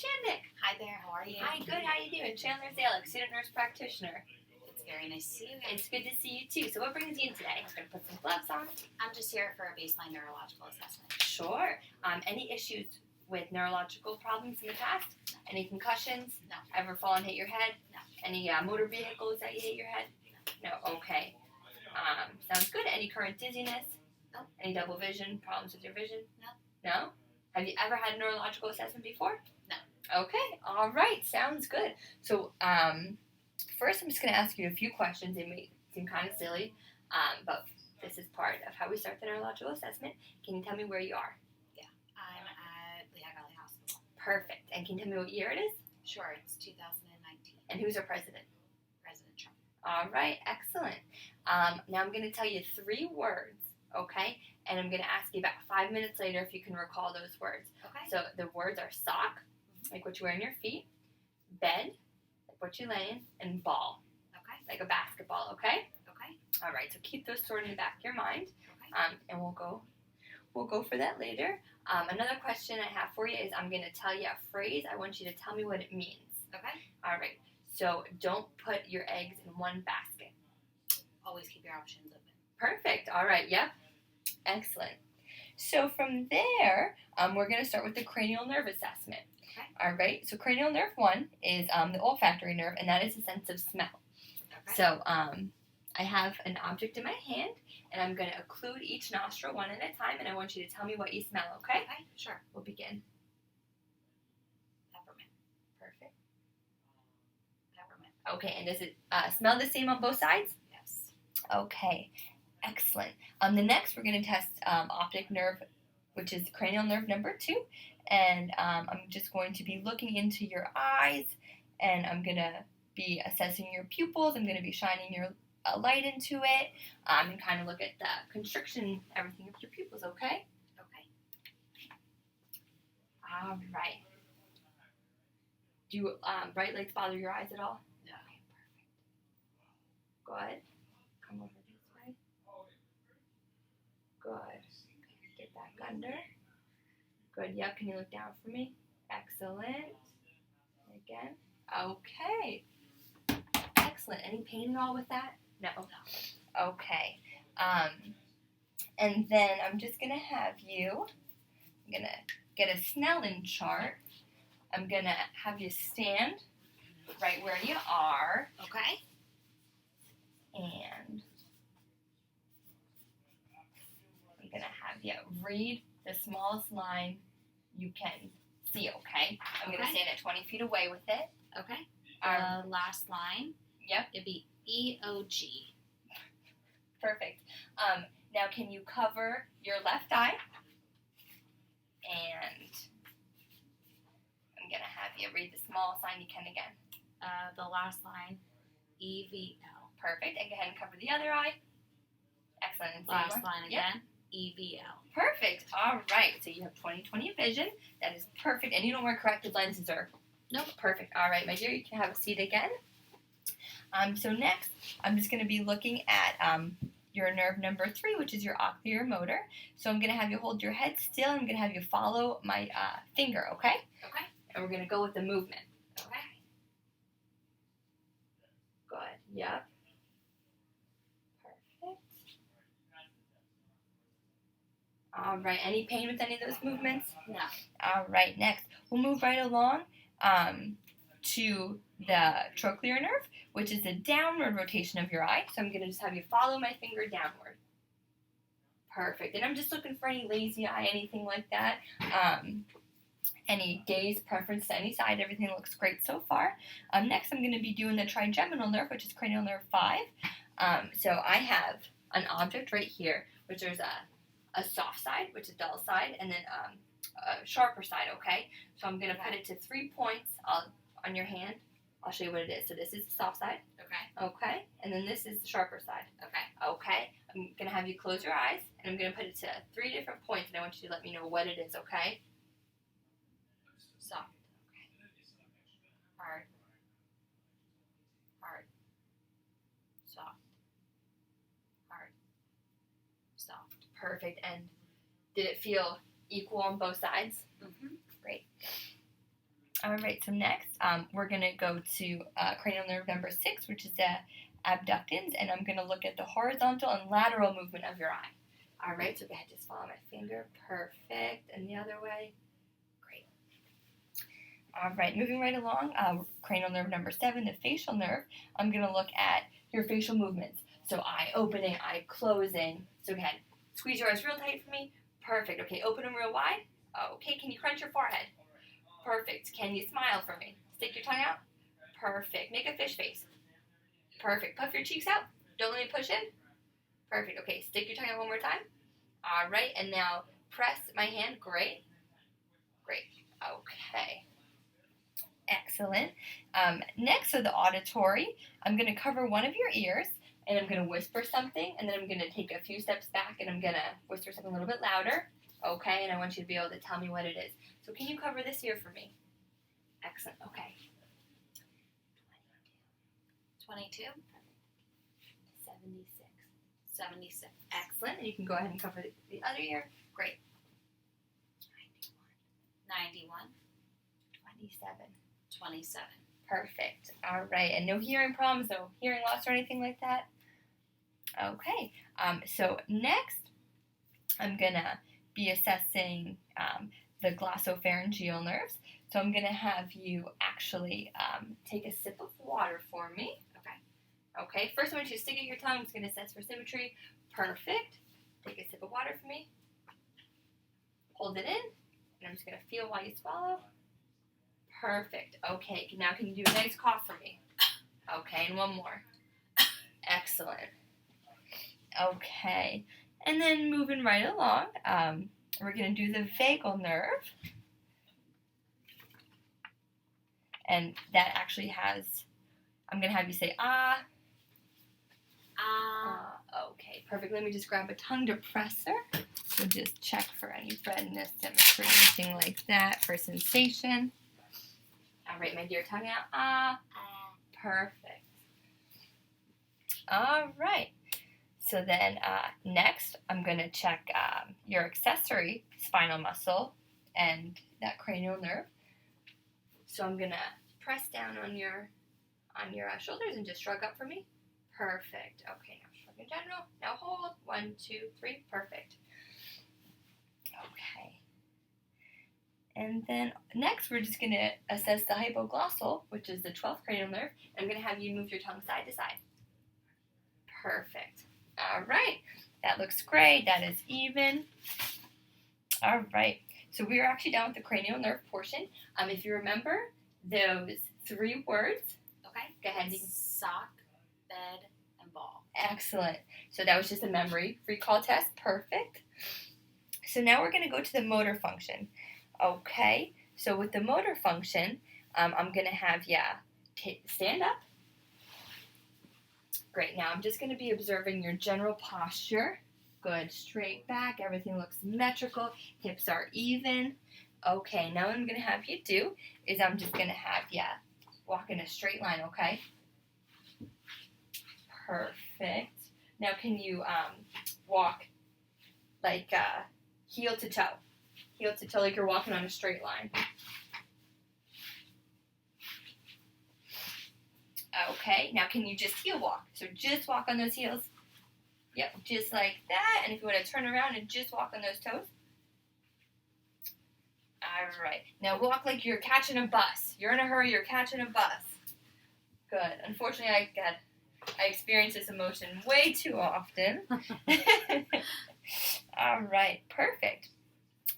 Shandik. Hi there, how are you? Hi, good. How you doing? Chandler Zalek, student nurse practitioner. It's very nice to see you again. It's good to see you too. So what brings you in today? I'm going to put some gloves on. I'm just here for a baseline neurological assessment. Sure. Any issues with neurological problems in the past? Any concussions? No. Ever fall and hit your head? No. Any motor vehicles that you hit your head? No. Okay. Sounds good. Any current dizziness? No. Any double vision? Problems with your vision? No. No? Have you ever had a neurological assessment before? No. Okay. All right. Sounds good. So, first I'm just going to ask you a few questions. They may seem kind of silly, but this is part of how we start the neurological assessment. Can you tell me where you are? Yeah, I'm at Lehigh Valley Hospital. Perfect. And can you tell me what year it is? Sure, it's 2019. And who's our president? President Trump. All right. Excellent. Now I'm going to tell you 3 words, okay? And I'm going to ask you about 5 minutes later if you can recall those words. Okay. So the words are sock, like what you wear on your feet, bed, like what you lay in, and ball, Okay. like a basketball, okay? Okay. All right, so keep those stored in the back of your mind, Okay. and we'll go for that later. Another question I have for you is I'm going to tell you a phrase. I want you to tell me what it means. Okay. All right, so don't put your eggs in one basket. Always keep your options open. Perfect. All right, yep. Excellent. So from there, we're going to start with the cranial nerve assessment. Okay. All right, so cranial nerve 1 is the olfactory nerve, and that is the sense of smell. Okay. So I have an object in my hand, and I'm going to occlude each nostril one at a time, and I want you to tell me what you smell, okay? Okay, sure. We'll begin. Peppermint. Perfect. Peppermint. Okay, and does it smell the same on both sides? Yes. Okay, excellent. The next, we're going to test optic nerve, which is cranial nerve number 2, and I'm just going to be looking into your eyes, and I'm going to be assessing your pupils. I'm going to be shining your light into it, and kind of look at the constriction, everything of your pupils, okay? Okay. All right. Do bright lights bother your eyes at all? No. Okay, perfect. Good. Come over this way. Good. Get back under. Good. Yep. Can you look down for me? Excellent. Again. Okay. Excellent. Any pain at all with that? No. Okay. And then I'm just going to have you, I'm going to get a Snellen chart. I'm going to have you stand right where you are. Okay. And I'm going to have you read the smallest line you can see, okay? I'm going to Okay. stand at 20 feet away with it. Okay. Um, The last line. Yep. It'd be EOG. Perfect. Now, can you cover your left eye? And I'm going to have you read the smallest line you can again. The last line. EVL. Perfect. And go ahead and cover the other eye. Excellent. And same Last one. line Yep. again. EVL. Perfect. All right. So you have 20/20 vision. That is perfect. And you don't wear corrective lenses or... Nope. Perfect. All right, my dear. You can have a seat again. So next, I'm just going to be looking at your nerve number 3, which is your ocular motor. So I'm going to have you hold your head still. I'm going to have you follow my finger, okay? Okay. And we're going to go with the movement. Okay. Good. Yep. Perfect. All right. Any pain with any of those movements? No. All right. Next, we'll move right along to the trochlear nerve, which is the downward rotation of your eye. So I'm going to just have you follow my finger downward. Perfect. And I'm just looking for any lazy eye, anything like that. Any gaze preference to any side. Everything looks great so far. Next, I'm going to be doing the trigeminal nerve, which is cranial nerve 5. So I have an object right here, which there's a soft side, which is a dull side, and then a sharper side, okay? So I'm going to put it to 3 points on your hand. I'll show you what it is. So this is the soft side. Okay. Okay. And then this is the sharper side. Okay. Okay. I'm going to have you close your eyes, and I'm going to put it to 3 different points, and I want you to let me know what it is, okay? Soft. Hard. Hard. Soft. Hard. Soft. Perfect. And did it feel equal on both sides? Mm-hmm. Great. All right, so next we're going to go to cranial nerve number 6, which is the abductens, and I'm going to look at the horizontal and lateral movement of your eye. All right, so go ahead, just follow my finger. Perfect. And the other way. Great. All right, moving right along, cranial nerve number 7, the facial nerve. I'm going to look at your facial movements. So eye opening, eye closing. So go ahead, squeeze your eyes real tight for me. Perfect. Okay, open them real wide. Okay, can you crunch your forehead? Perfect. Can you smile for me? Stick your tongue out. Perfect. Make a fish face. Perfect. Puff your cheeks out. Don't let me push in. Perfect. Okay, stick your tongue out one more time. All right, and now press my hand. Great. Great. Okay. Excellent. Next, so the auditory, I'm going to cover one of your ears, and I'm going to whisper something, and then I'm going to take a few steps back, and I'm going to whisper something a little bit louder. Okay, and I want you to be able to tell me what it is. So can you cover this ear for me? Excellent. Okay. 22. 76. 76. Excellent. And you can go ahead and cover the other ear. Great. 91. 27. 27. Perfect. All right. And no hearing problems, no hearing loss or anything like that? Okay. So next, I'm going to be assessing the glossopharyngeal nerves. So I'm going to have you actually take a sip of water for me. Okay, first I want you to stick out your tongue. I'm just going to assess for symmetry. Perfect. Take a sip of water for me. Hold it in. And I'm just going to feel while you swallow. Perfect. Okay, now can you do a nice cough for me? Okay, and one more. Excellent. Okay, and then moving right along, we're going to do the vagal nerve. And that actually has, I'm going to have you say, ah. Okay, perfect. Let me just grab a tongue depressor. So just check for any redness, symmetry, anything like that for sensation. All right, my dear, tongue out. Ah. Perfect. All right. So then next, I'm going to check your accessory spinal muscle and that cranial nerve. So I'm going to press down on your shoulders and just shrug up for me. Perfect. Okay, now shrug in general. Now hold. 1, 2, 3. Perfect. Okay. And then next, we're just going to assess the hypoglossal, which is the 12th cranial nerve. I'm going to have you move your tongue side to side. Perfect. All right. That looks great. That is even. All right. So we are actually done with the cranial nerve portion. If you remember those 3 words, okay, go ahead. Sock, bed, and ball. Excellent. So that was just a memory recall test. Perfect. So now we're going to go to the motor function. Okay. So with the motor function, I'm going to have you stand up. Great. Now I'm just going to be observing your general posture. Good. Straight back. Everything looks symmetrical. Hips are even. Okay. Now what I'm going to have you do is I'm just going to have you walk in a straight line, okay? Perfect. Now can you walk like heel to toe? Heel to toe like you're walking on a straight line. Okay, now can you just heel walk? So just walk on those heels. Yep, just like that. And if you want to turn around and just walk on those toes. All right. Now walk like you're catching a bus. You're in a hurry, you're catching a bus. Good. Unfortunately, I experience this emotion way too often. All right, perfect.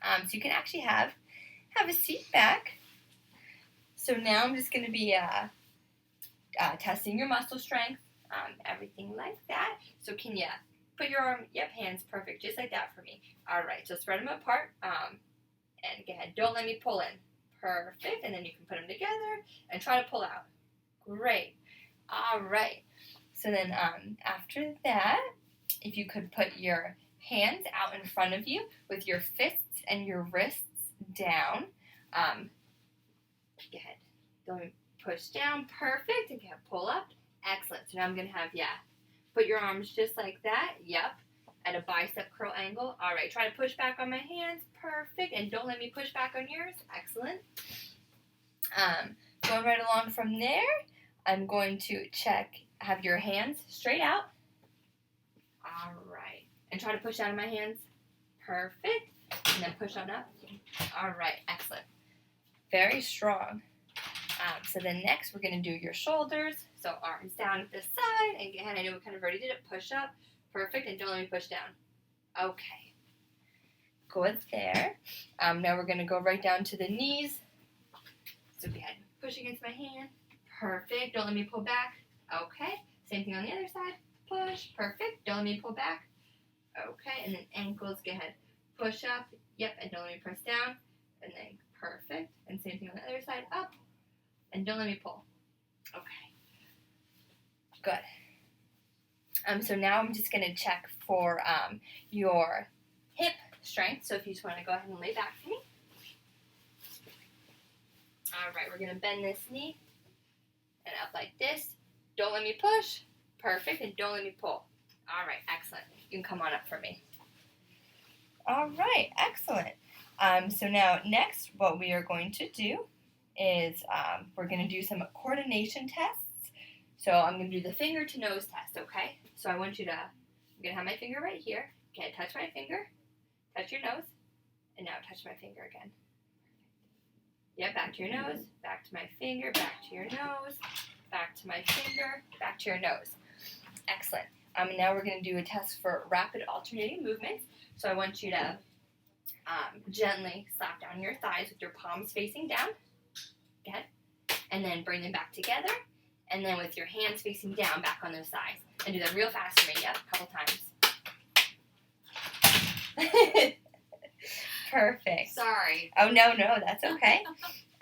So you can actually have a seat back. So now I'm just going to be testing your muscle strength, everything like that. So can you put your arm, yep, hands, perfect, just like that for me. All right, so spread them apart, and go ahead, don't let me pull in. Perfect, and then you can put them together and try to pull out. Great. All right, so then after that, if you could put your hands out in front of you with your fists and your wrists down. Go ahead, don't push down, perfect, and pull up, excellent. So now I'm going to have, put your arms just like that, yep, at a bicep curl angle. All right, try to push back on my hands, perfect, and don't let me push back on yours, excellent. Going right along from there, I'm going to check, have your hands straight out. All right. And try to push down in my hands. Perfect. And then push on up. All right. Excellent. Very strong. So then next, we're going to do your shoulders. So arms down at this side. And again, I know we kind of already did it. Push up. Perfect. And don't let me push down. Okay. Good there. Now we're going to go right down to the knees. So again, push against my hand. Perfect. Don't let me pull back. Okay. Same thing on the other side. Push. Perfect. Don't let me pull back. Okay. And then ankles. Go ahead. Push up. Yep. And don't let me press down. And then perfect. And same thing on the other side. Up. And don't let me pull. Okay. Good. So now I'm just going to check for your hip strength. So if you just want to go ahead and lay back for me. All right. We're going to bend this knee and up like this. Don't let me push. Perfect. And don't let me pull. All right. Excellent. You can come on up for me. All right. Excellent. So now next what we are going to do is we're going to do some coordination tests. So I'm going to do the finger to nose test, okay? So I want you to, I'm going to have my finger right here. Okay, touch my finger, touch your nose, and now touch my finger again. Yeah, back to your nose, back to my finger, back to your nose, back to my finger, back to your nose. Excellent. And now we're going to do a test for rapid alternating movements. So I want you to gently slap down your thighs with your palms facing down. Okay. And then bring them back together. And then with your hands facing down, back on those thighs. And do that real fast for me. Yep, a couple times. Perfect. Sorry. Oh, no, that's okay.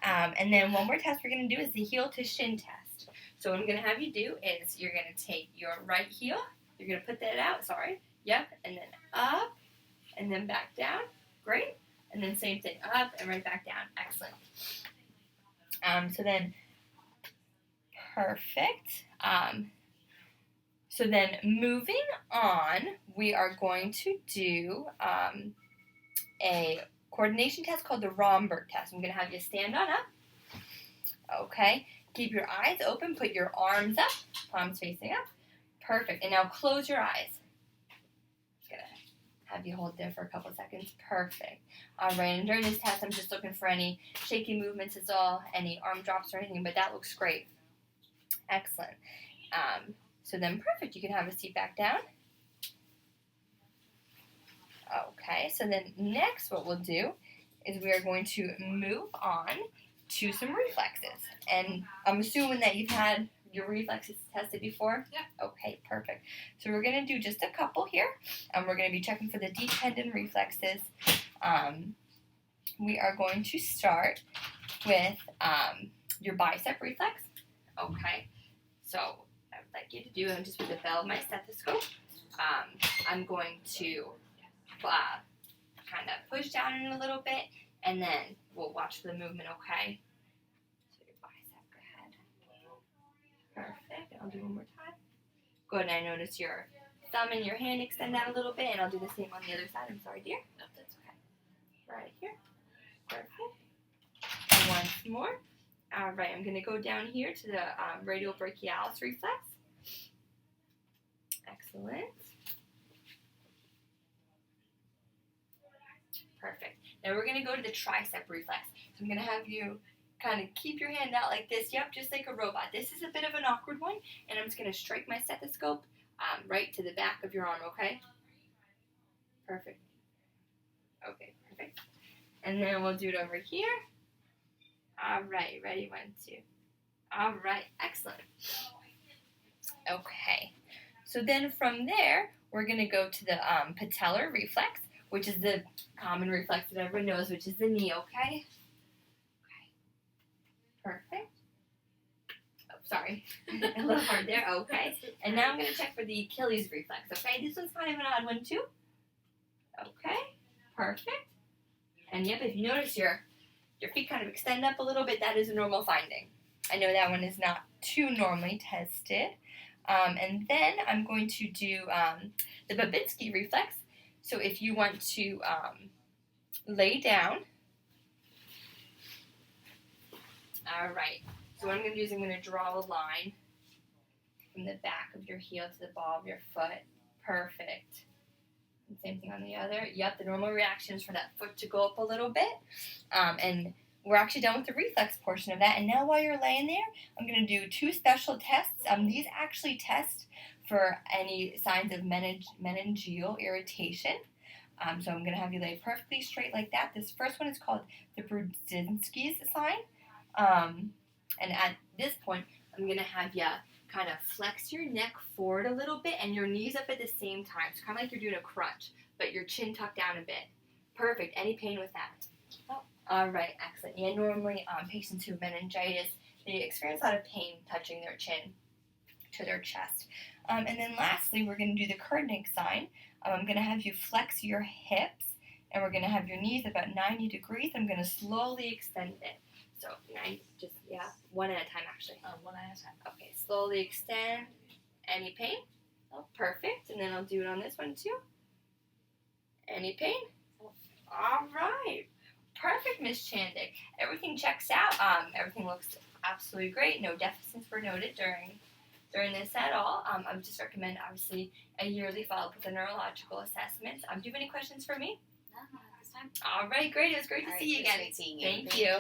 And then one more test we're going to do is the heel to shin test. So what I'm going to have you do is you're going to take your right heel. You're going to put that out. Sorry. Yep. And then up. And then back down. Great. And then same thing. Up and right back down. Excellent. So then, perfect. So then moving on, we are going to do a coordination test called the Romberg test. I'm going to have you stand on up. Okay. Keep your eyes open. Put your arms up. Palms facing up. Perfect. And now close your eyes. Good. Have you hold there for a couple seconds. Perfect. All right, and during this test, I'm just looking for any shaky movements is all, any arm drops or anything, but that looks great. Excellent. So then, perfect. You can have a seat back down. Okay, so then next what we'll do is we are going to move on to some reflexes. And I'm assuming that you've had your reflexes tested before? Yeah. Okay, perfect. So we're going to do just a couple here. And we're going to be checking for the deep tendon reflexes. We are going to start with your bicep reflex. Okay. So I would like you to do, and just with the bell of my stethoscope, I'm going to kind of push down in a little bit, and then we'll watch the movement, okay? So your bicep, go ahead. Perfect. I'll do one more time. Good, and I notice your thumb and your hand extend out a little bit, and I'll do the same on the other side. I'm sorry, dear. No, that's okay. Right here. Perfect. And once more. All right, I'm going to go down here to the radial brachialis reflex. Excellent. Perfect. Now we're going to go to the tricep reflex. So I'm going to have you kind of keep your hand out like this. Yep, just like a robot. This is a bit of an awkward one, and I'm just going to strike my stethoscope right to the back of your arm, okay? Perfect. Okay, perfect. And then we'll do it over here. All right, ready? 1, 2. All right, excellent. Okay, so then from there, we're going to go to the patellar reflex, which is the common reflex that everyone knows, which is the knee, okay? Okay, perfect. Oh, sorry, a little hard there, okay. And now I'm going to check for the Achilles reflex, okay? This one's kind of an odd one, too. Okay, perfect. And yep, if you notice your feet kind of extend up a little bit, that is a normal finding. I know that one is not too normally tested. And then I'm going to do the Babinski reflex. So if you want to lay down. All Alright, so what I'm going to do is I'm going to draw a line from the back of your heel to the ball of your foot. Perfect. And same thing on the other. Yep, the normal reaction is for that foot to go up a little bit. And we're actually done with the reflex portion of that. And now while you're laying there, I'm going to do 2 special tests. These actually test for any signs of meningeal irritation. So I'm going to have you lay perfectly straight like that. This first one is called the Brudzinski's sign. And at this point, I'm going to have you kind of flex your neck forward a little bit and your knees up at the same time. It's kind of like you're doing a crunch, but your chin tucked down a bit. Perfect. Any pain with that? Oh. All right, excellent. Yeah, normally patients who have meningitis, they experience a lot of pain touching their chin to their chest. And then lastly, we're going to do the Kernig's sign. I'm going to have you flex your hips, and we're going to have your knees about 90 degrees. I'm going to slowly extend it. So, one at a time, actually. One at a time. Okay, slowly extend. Any pain? Oh, perfect. And then I'll do it on this one, too. Any pain? All right. Perfect, Miss Chandic. Everything checks out. Everything looks absolutely great. No deficits were noted during this at all. I would just recommend, obviously, a yearly follow-up with a neurological assessment. Do you have any questions for me? No, not at this time. All right, great. It was great to see you again. Great seeing you. Thank you.